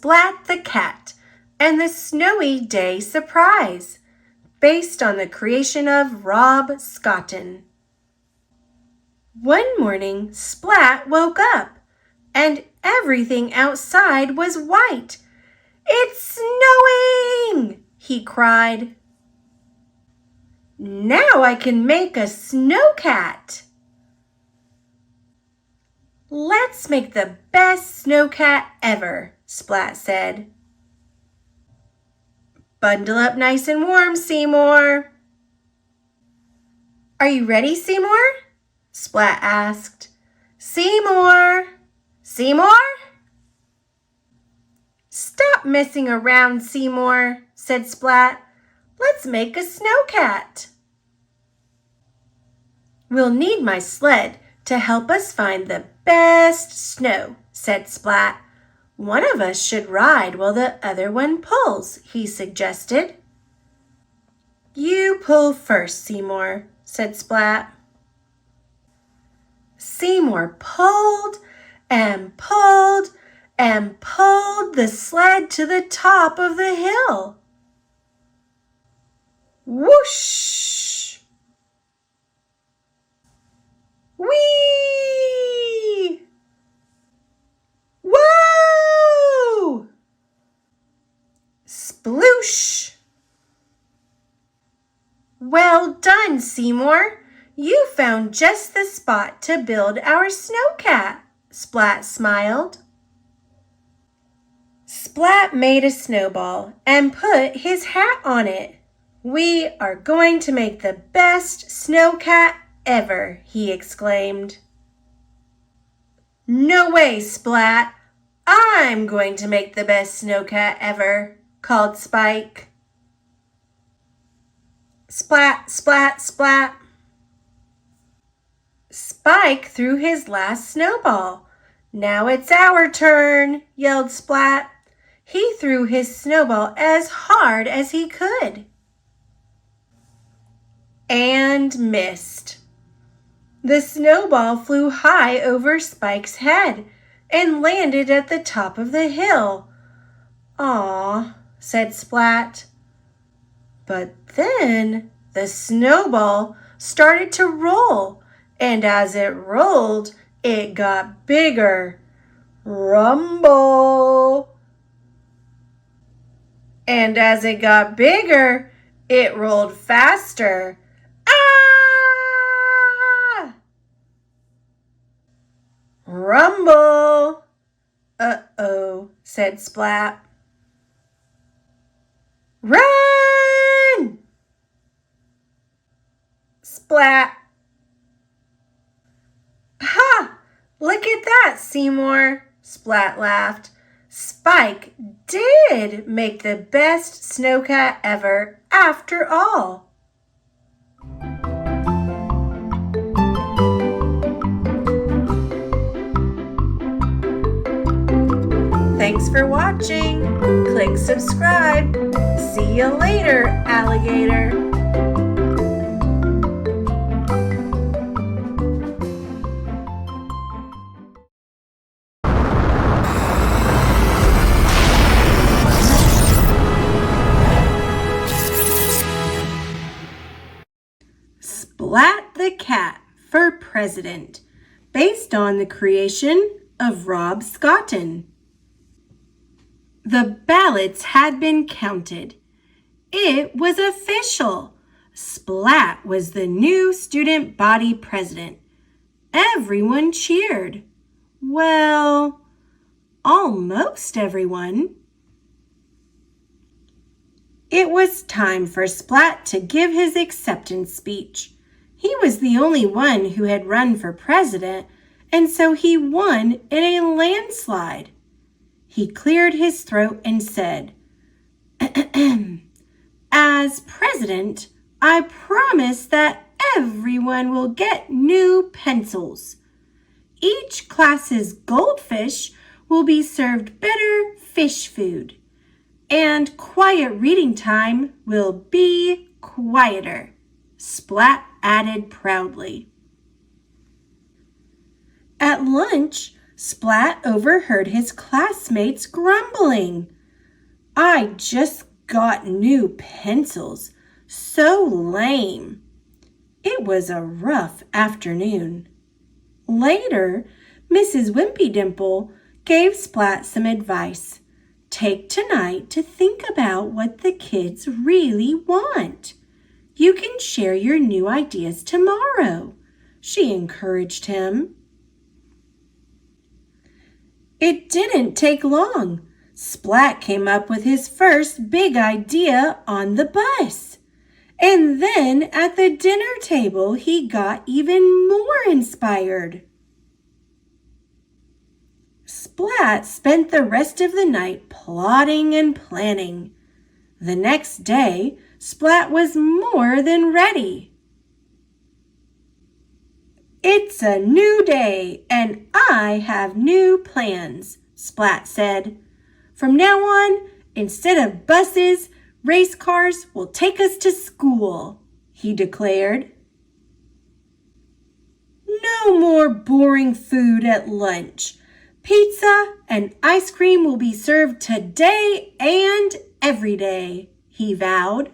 Splat the Cat and the Snowy Day Surprise, based on the creation of Rob Scotton. One morning, Splat woke up, and everything outside was white. "It's snowing!" he cried. "Now I can make a snowcat." "Let's make the best snowcat ever," Splat said. "Bundle up nice and warm, Seymour." "Are you ready, Seymour?" Splat asked. "Seymour! Seymour?" "Stop messing around, Seymour," said Splat. "Let's make a snowcat." "We'll need my sled to help us find the best snow," said Splat. "One of us should ride while the other one pulls," he suggested. "You pull first, Seymour," said Splat. Seymour pulled and pulled and pulled the sled to the top of the hill. Whoosh! Whee! Whoa! Sploosh! "Well done, Seymour. You found just the spot to build our snowcat," Splat smiled. Splat made a snowball and put his hat on it. "We are going to make the best snowcat ever," he exclaimed. "No way, Splat. I'm going to make the best snowcat ever," called Spike. Splat, splat, splat. Spike threw his last snowball. "Now it's our turn," yelled Splat. He threw his snowball as hard as he could. And missed. The snowball flew high over Spike's head and landed at the top of the hill. "Aw," said Splat. But then the snowball started to roll, and as it rolled, it got bigger. Rumble! And as it got bigger, it rolled faster. Ah! Rumble! "Uh-oh," said Splat. "Run!" Splat. "Ha! Look at that, Seymour," Splat laughed. "Spike did make the best snowcat ever after all." Thanks for watching. Click subscribe. See you later, alligator. Splat the Cat for President, based on the creation of Rob Scotton. The ballots had been counted. It was official. Splat was the new student body president. Everyone cheered. Well, almost everyone. It was time for Splat to give his acceptance speech. He was the only one who had run for president, and so he won in a landslide. He cleared his throat and said, "As president, I promise that everyone will get new pencils. Each class's goldfish will be served better fish food, and quiet reading time will be quieter," Splat added proudly. At lunch, Splat overheard his classmates grumbling. "I just got new pencils. So lame." It was a rough afternoon. Later, Mrs. Wimpy Dimple gave Splat some advice. "Take tonight to think about what the kids really want. You can share your new ideas tomorrow," she encouraged him. It didn't take long. Splat came up with his first big idea on the bus. And then at the dinner table, he got even more inspired. Splat spent the rest of the night plotting and planning. The next day, Splat was more than ready. "It's a new day, and I have new plans," Splat said. "From now on, instead of buses, race cars will take us to school," he declared. "No more boring food at lunch. Pizza and ice cream will be served today and every day," he vowed.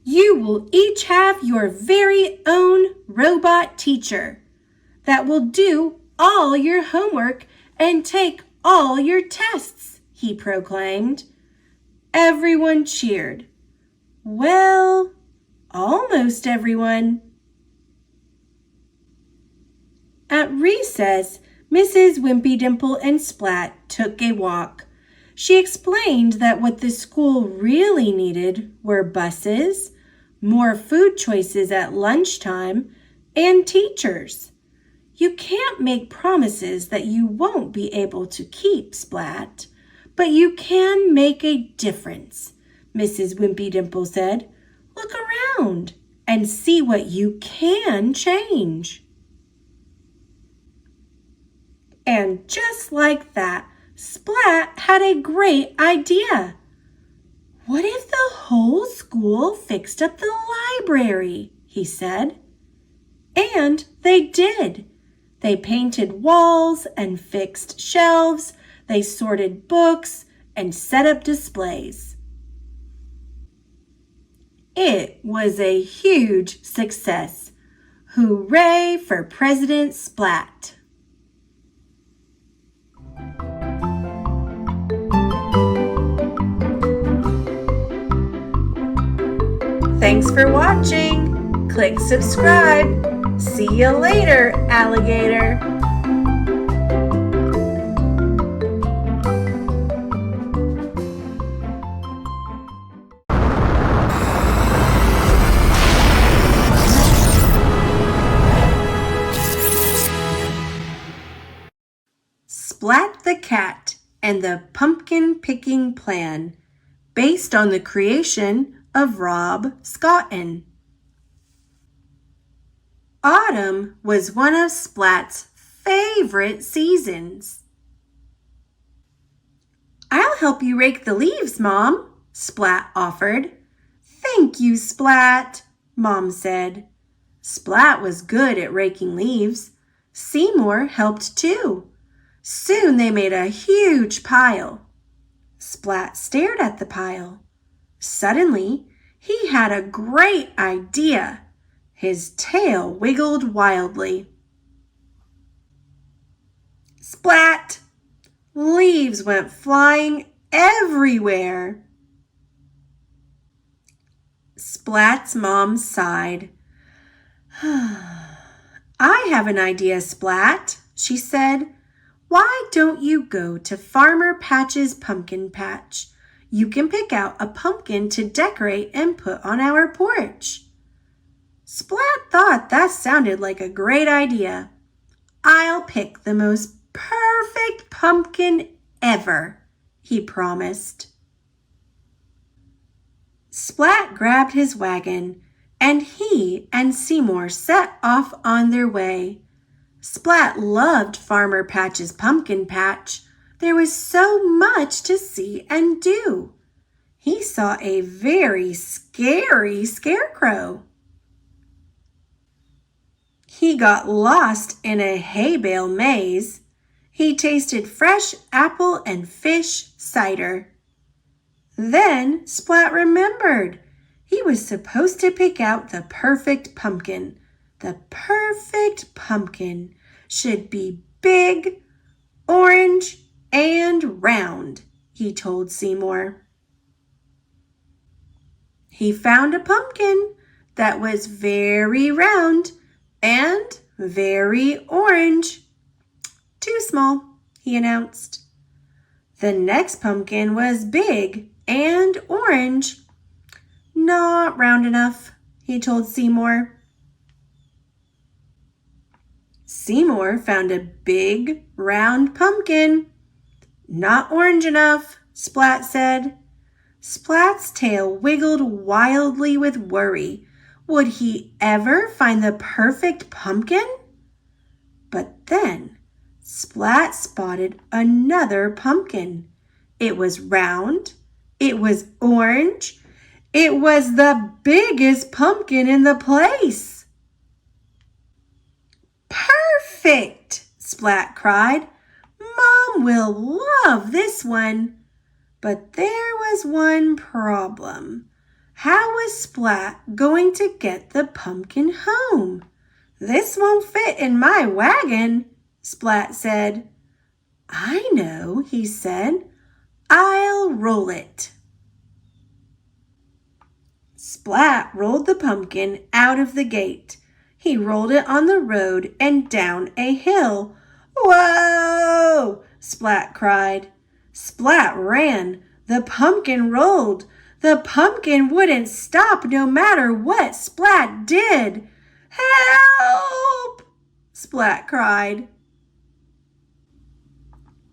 "You will each have your very own robot teacher that will do all your homework and take all your tests," he proclaimed. Everyone cheered. Well, almost everyone. At recess, Mrs. Wimpy Dimple and Splat took a walk. She explained that what the school really needed were buses, more food choices at lunchtime, and teachers. "You can't make promises that you won't be able to keep, Splat, but you can make a difference," Mrs. Wimpy Dimple said. "Look around and see what you can change." And just like that, Splat had a great idea. "What if the whole school fixed up the library?" he said. And they did. They painted walls and fixed shelves. They sorted books and set up displays. It was a huge success. Hooray for President Splat! Thanks for watching. Click subscribe. See you later, alligator. Splat the Cat and the Pumpkin Picking Plan, based on the creation of Rob Scotton. Autumn was one of Splat's favorite seasons. "I'll help you rake the leaves, Mom," Splat offered. "Thank you, Splat," Mom said. Splat was good at raking leaves. Seymour helped too. Soon they made a huge pile. Splat stared at the pile. Suddenly, he had a great idea. His tail wiggled wildly. Splat! Leaves went flying everywhere. Splat's mom sighed. "I have an idea, Splat," she said. "Why don't you go to Farmer Patch's pumpkin patch? You can pick out a pumpkin to decorate and put on our porch." Splat thought that sounded like a great idea. "I'll pick the most perfect pumpkin ever," he promised. Splat grabbed his wagon, and he and Seymour set off on their way. Splat loved Farmer Patch's pumpkin patch. There was so much to see and do. He saw a very scary scarecrow. He got lost in a hay bale maze. He tasted fresh apple and fish cider. Then Splat remembered he was supposed to pick out the perfect pumpkin. The perfect pumpkin should be big, orange, and round, he told Seymour. He found a pumpkin that was very round and very orange. Too small, he announced. The next pumpkin was big and orange. Not round enough, he told Seymour. Seymour found a big, round pumpkin. Not orange enough, Splat said. Splat's tail wiggled wildly with worry. Would he ever find the perfect pumpkin? But then Splat spotted another pumpkin. It was round. It was orange. It was the biggest pumpkin in the place. Perfect, Splat cried. Mom will love this one. But there was one problem. How was Splat going to get the pumpkin home? This won't fit in my wagon, Splat said. I know, he said. I'll roll it. Splat rolled the pumpkin out of the gate. He rolled it on the road and down a hill. Whoa! Splat cried. Splat ran. The pumpkin rolled. The pumpkin wouldn't stop no matter what Splat did. Help! Splat cried.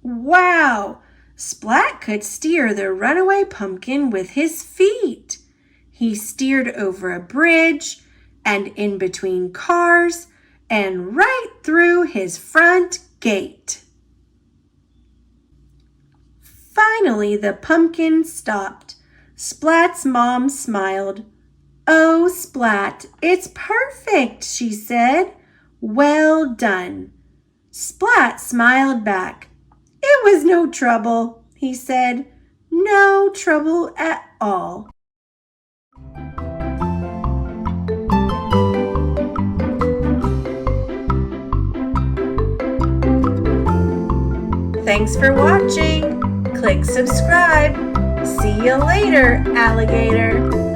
Wow! Splat could steer the runaway pumpkin with his feet. He steered over a bridge and in between cars and right through his front gate. Finally, the pumpkin stopped. Splat's mom smiled. Oh, Splat, it's perfect, she said. Well done. Splat smiled back. It was no trouble, he said. No trouble at all. Thanks for watching. Click subscribe. See you later, alligator.